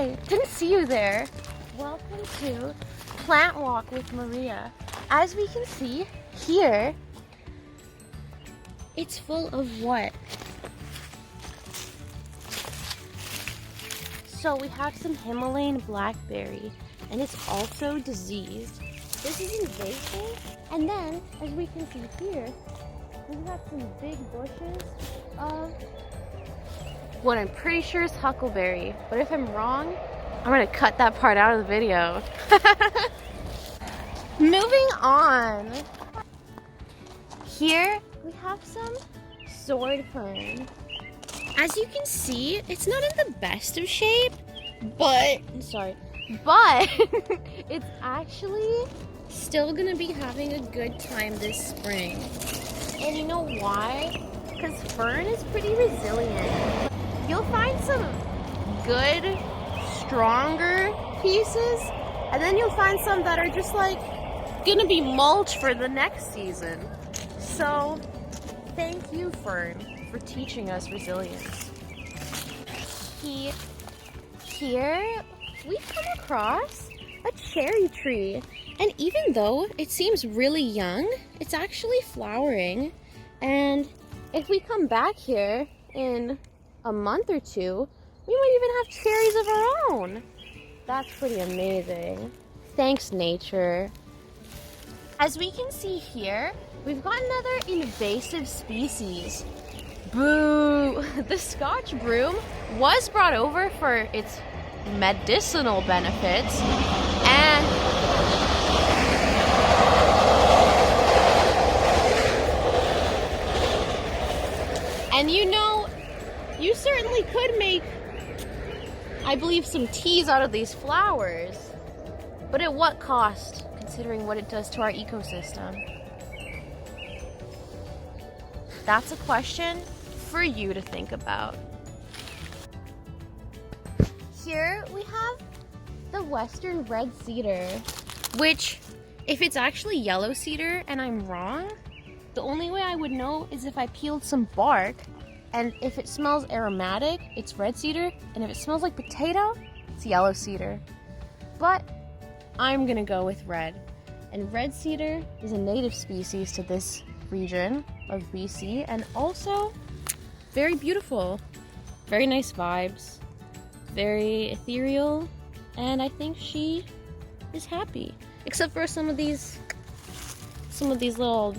Hi! Didn't see you there. Welcome to Plant Walk with Maria. As we can see here, it's full of what? So we have some Himalayan blackberry, and it's also diseased. This is invasive, and then, as we can see here, we've got some big bushes of what I'm pretty sure is huckleberry. But if I'm wrong, I'm gonna cut that part out of the video. Moving on. Here, we have some sword fern. As you can see, it's not in the best of shape, but it's actually still gonna be having a good time this spring. And you know why? Because fern is pretty resilient. You'll find some good, stronger pieces, and then you'll find some that are just like gonna be mulch for the next season. So thank you, fern, for teaching us resilience. Here we've come across a cherry tree, and even though it seems really young, it's actually flowering. And if we come back here in a month or two, we might even have cherries of our own. That's pretty amazing. Thanks, nature. As we can see here, we've got another invasive species. Boo! The Scotch broom was brought over for its medicinal benefits, and you know, you certainly could make, I believe, some teas out of these flowers, but at what cost, considering what it does to our ecosystem? That's a question for you to think about. Here we have the western red cedar, which, if it's actually yellow cedar and I'm wrong, the only way I would know is if I peeled some bark, and if it smells aromatic, it's red cedar, and if it smells like potato, it's yellow cedar. But I'm gonna go with red. And red cedar is a native species to this region of BC, and also very beautiful. Very nice vibes, very ethereal, and I think she is happy. Except for some of these little,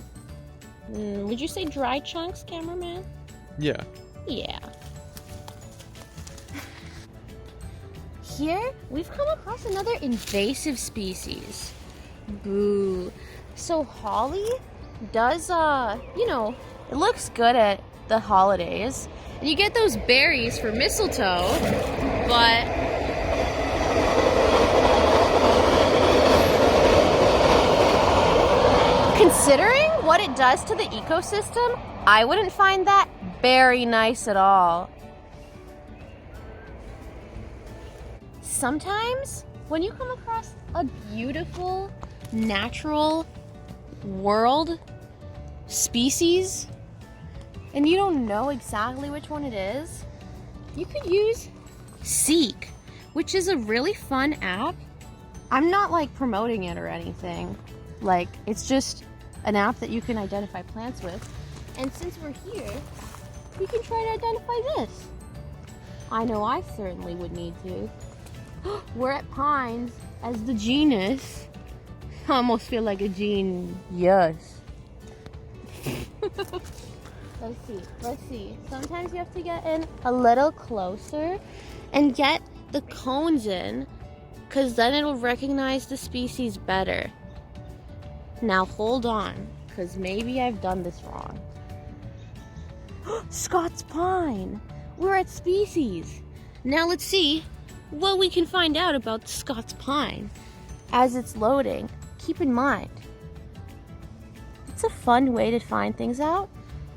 would you say dry chunks, cameraman? Yeah. Yeah. Here, we've come across another invasive species. Boo. So holly does, you know, it looks good at the holidays. And you get those berries for mistletoe, but considering what it does to the ecosystem, I wouldn't find that very nice at all. Sometimes, when you come across a beautiful, natural world species, and you don't know exactly which one it is, you could use Seek, which is a really fun app. I'm not like promoting it or anything. Like, it's just an app that you can identify plants with. And since we're here, we can try to identify this. I know I certainly would need to. We're at pines as the genus. I almost feel like a genius. Let's see. Sometimes you have to get in a little closer and get the cones in, because then it'll recognize the species better. Now hold on, because maybe I've done this wrong. Scots pine! We're at species! Now let's see what we can find out about the Scots pine. As it's loading, keep in mind, it's a fun way to find things out,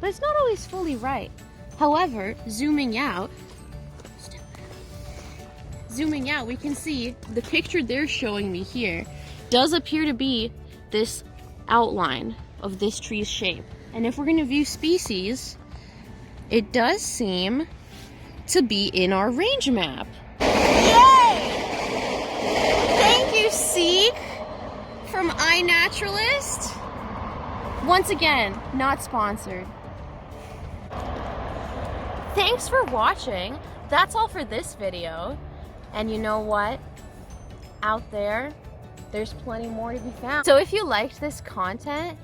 but it's not always fully right. However, zooming out, we can see the picture they're showing me here does appear to be this outline of this tree's shape. And if we're going to view species, it does seem to be in our range map. Yay! Eye Naturalist. Once again, not sponsored. Thanks for watching. That's all for this video. And you know what? Out there's plenty more to be found. So if you liked this content,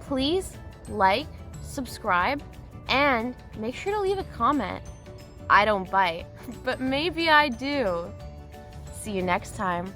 please like, subscribe, and make sure to leave a comment. I don't bite, but maybe I do. See you next time.